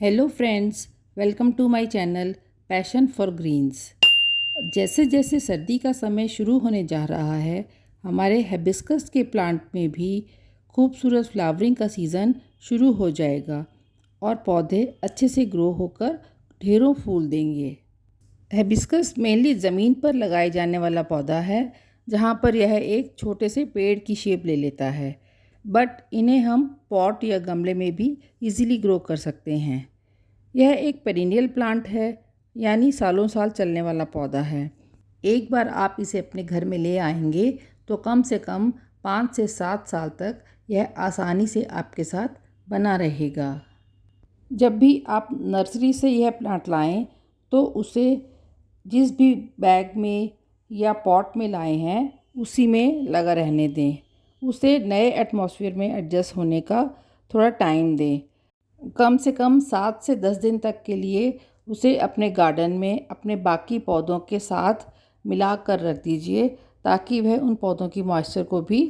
Hello friends, welcome to my channel passion for greens. जैसे जैसे सर्दी का समय शुरू होने जा रहा है, हमारे हिबिस्कस के प्लांट में भी खूबसूरत फ्लावरिंग का सीज़न शुरू हो जाएगा और पौधे अच्छे से ग्रो होकर ढेरों फूल देंगे। हिबिस्कस मेनली ज़मीन पर लगाए जाने वाला पौधा है, जहाँ पर यह एक छोटे से पेड़ की शेप ले लेता है, बट इन्हें हम पॉट या गमले में भी इजीली ग्रो कर सकते हैं। यह एक पेरिनियल प्लांट है, यानी सालों साल चलने वाला पौधा है। एक बार आप इसे अपने घर में ले आएंगे तो कम से कम 5 से 7 साल तक यह आसानी से आपके साथ बना रहेगा। जब भी आप नर्सरी से यह प्लांट लाएं तो उसे जिस भी बैग में या पॉट में लाए हैं उसी में लगा रहने दें। उसे नए एटमॉस्फेयर में एडजस्ट होने का थोड़ा टाइम दें। कम से कम 7 से 10 दिन तक के लिए उसे अपने गार्डन में अपने बाकी पौधों के साथ मिला कर रख दीजिए, ताकि वह उन पौधों की मॉइस्चर को भी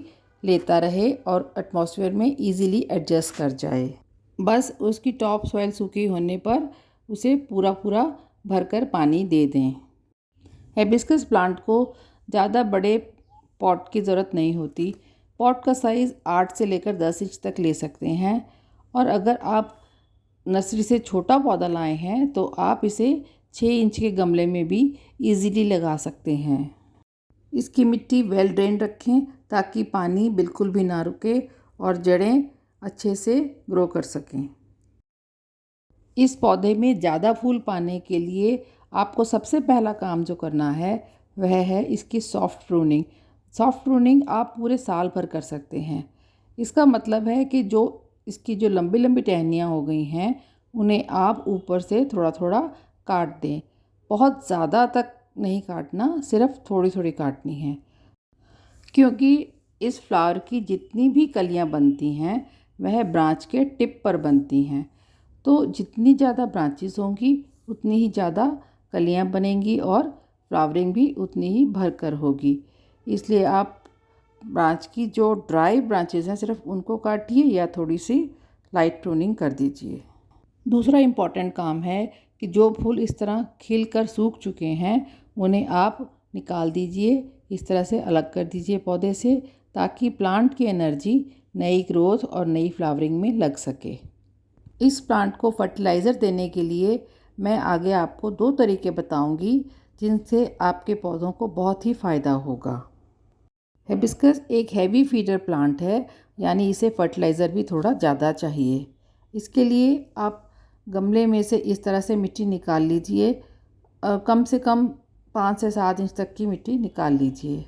लेता रहे और एटमॉस्फेयर में इजीली एडजस्ट कर जाए। बस उसकी टॉप सॉइल सूखी होने पर उसे पूरा पूरा भरकर पानी दे दें। हिबिस्कस प्लांट को ज़्यादा बड़े पॉट की ज़रूरत नहीं होती। पॉट का साइज़ 8 से लेकर 10 इंच तक ले सकते हैं, और अगर आप नर्सरी से छोटा पौधा लाए हैं तो आप इसे 6 इंच के गमले में भी इजीली लगा सकते हैं। इसकी मिट्टी वेल ड्रेन रखें ताकि पानी बिल्कुल भी ना रुके और जड़ें अच्छे से ग्रो कर सकें। इस पौधे में ज़्यादा फूल पाने के लिए आपको सबसे पहला काम जो करना है वह है इसकी सॉफ्ट प्रूनिंग। सॉफ्ट प्रूनिंग आप पूरे साल भर कर सकते हैं। इसका मतलब है कि इसकी जो लंबी लंबी टहनियाँ हो गई हैं उन्हें आप ऊपर से थोड़ा थोड़ा काट दें। बहुत ज़्यादा तक नहीं काटना, सिर्फ थोड़ी थोड़ी काटनी है, क्योंकि इस फ्लावर की जितनी भी कलियाँ बनती हैं वह ब्रांच के टिप पर बनती हैं। तो जितनी ज़्यादा ब्रांचेस होंगी उतनी ही ज़्यादा कलियाँ बनेंगी और फ्लावरिंग भी उतनी ही भरकर होगी। इसलिए आप ब्रांच की जो ड्राई ब्रांचेस हैं सिर्फ उनको काटिए या थोड़ी सी लाइट प्रूनिंग कर दीजिए। दूसरा इम्पॉर्टेंट काम है कि जो फूल इस तरह खिल कर सूख चुके हैं उन्हें आप निकाल दीजिए, इस तरह से अलग कर दीजिए पौधे से, ताकि प्लांट की एनर्जी नई ग्रोथ और नई फ्लावरिंग में लग सके। इस प्लांट को फर्टिलाइज़र देने के लिए मैं आगे आपको 2 तरीके बताऊंगी जिनसे आपके पौधों को बहुत ही फ़ायदा होगा। हिबिस्कस एक हैवी फीडर प्लांट है, यानी इसे फर्टिलाइज़र भी थोड़ा ज़्यादा चाहिए। इसके लिए आप गमले में से इस तरह से मिट्टी निकाल लीजिए। कम से कम 5 से 7 इंच तक की मिट्टी निकाल लीजिए।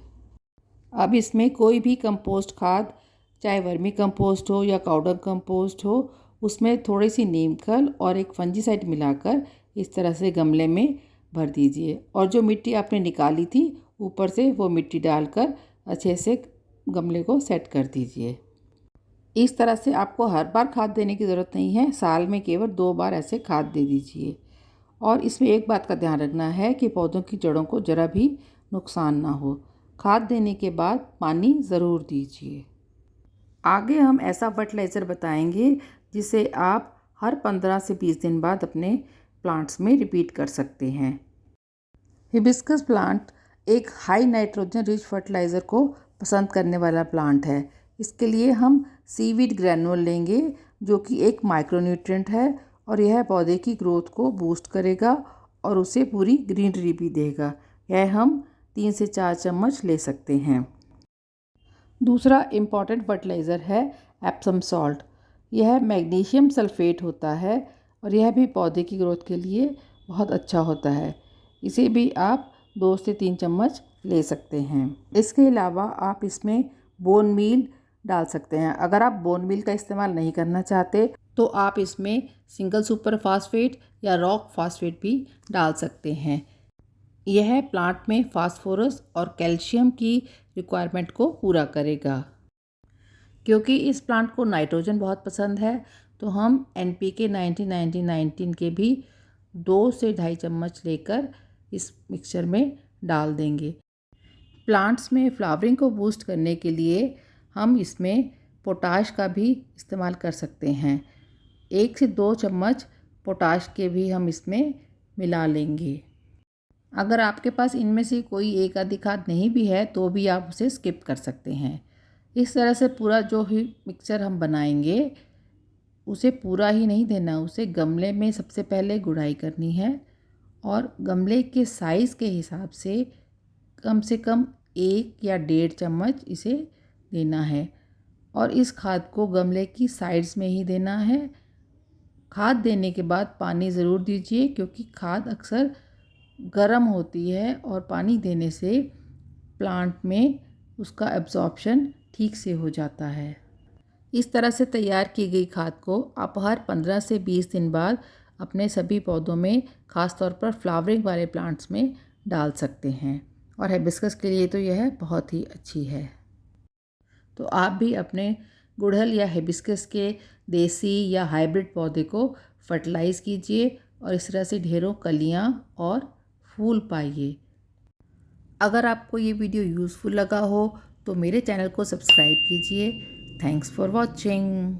अब इसमें कोई भी कंपोस्ट खाद, चाहे वर्मी कंपोस्ट हो या काउडंग कंपोस्ट हो, उसमें थोड़ी सी नीम खल और एक फंजीसाइड मिलाकर इस तरह से गमले में भर दीजिए, और जो मिट्टी आपने निकाली थी ऊपर से वो मिट्टी डालकर अच्छे से गमले को सेट कर दीजिए। इस तरह से आपको हर बार खाद देने की ज़रूरत नहीं है, साल में केवल 2 बार ऐसे खाद दे दीजिए। और इसमें एक बात का ध्यान रखना है कि पौधों की जड़ों को ज़रा भी नुकसान ना हो। खाद देने के बाद पानी ज़रूर दीजिए। आगे हम ऐसा फर्टिलाइज़र बताएंगे जिसे आप हर 15 से 20 दिन बाद अपने प्लांट्स में रिपीट कर सकते हैं। हिबिस्कस प्लांट एक हाई नाइट्रोजन रिच फर्टिलाइज़र को पसंद करने वाला प्लांट है। इसके लिए हम सीवीड ग्रैन्युल लेंगे, जो कि एक माइक्रोन्यूट्रिएंट है, और यह पौधे की ग्रोथ को बूस्ट करेगा और उसे पूरी ग्रीनरी भी देगा। यह हम 3 से 4 चम्मच ले सकते हैं। दूसरा इम्पॉर्टेंट फर्टिलाइज़र है एप्सम सॉल्ट। यह मैग्नीशियम सल्फेट होता है और यह भी पौधे की ग्रोथ के लिए बहुत अच्छा होता है। इसे भी आप 2 से 3 चम्मच ले सकते हैं। इसके अलावा आप इसमें बोन मील डाल सकते हैं। अगर आप बोन मील का इस्तेमाल नहीं करना चाहते तो आप इसमें सिंगल सुपर फास्फेट या रॉक फास्फेट भी डाल सकते हैं। यह प्लांट में फास्फोरस और कैल्शियम की रिक्वायरमेंट को पूरा करेगा। क्योंकि इस प्लांट को नाइट्रोजन बहुत पसंद है तो हम NPK 19-19-19 के भी 2 से 2.5 चम्मच लेकर इस मिक्सचर में डाल देंगे। प्लांट्स में फ्लावरिंग को बूस्ट करने के लिए हम इसमें पोटाश का भी इस्तेमाल कर सकते हैं। 1 से 2 चम्मच पोटाश के भी हम इसमें मिला लेंगे। अगर आपके पास इनमें से कोई एक आधी खाद नहीं भी है तो भी आप उसे स्किप कर सकते हैं। इस तरह से पूरा जो ही मिक्सचर हम बनाएंगे उसे पूरा ही नहीं देना, उसे गमले में सबसे पहले गुड़ाई करनी है और गमले के साइज़ के हिसाब से कम 1 या 1.5 चम्मच इसे देना है और इस खाद को गमले की साइड्स में ही देना है। खाद देने के बाद पानी ज़रूर दीजिए क्योंकि खाद अक्सर गर्म होती है और पानी देने से प्लांट में उसका एब्जॉर्प्शन ठीक से हो जाता है। इस तरह से तैयार की गई खाद को आप हर 15 से 20 दिन बाद अपने सभी पौधों में, ख़ास तौर पर फ्लावरिंग वाले प्लांट्स में डाल सकते हैं और हिबिस्कस के लिए तो यह बहुत ही अच्छी है। तो आप भी अपने गुड़हल या हिबिस्कस के देसी या हाइब्रिड पौधे को फर्टिलाइज़ कीजिए और इस तरह से ढेरों कलियां और फूल पाइए। अगर आपको ये वीडियो यूज़फुल लगा हो तो मेरे चैनल को सब्सक्राइब कीजिए। Thanks for watching.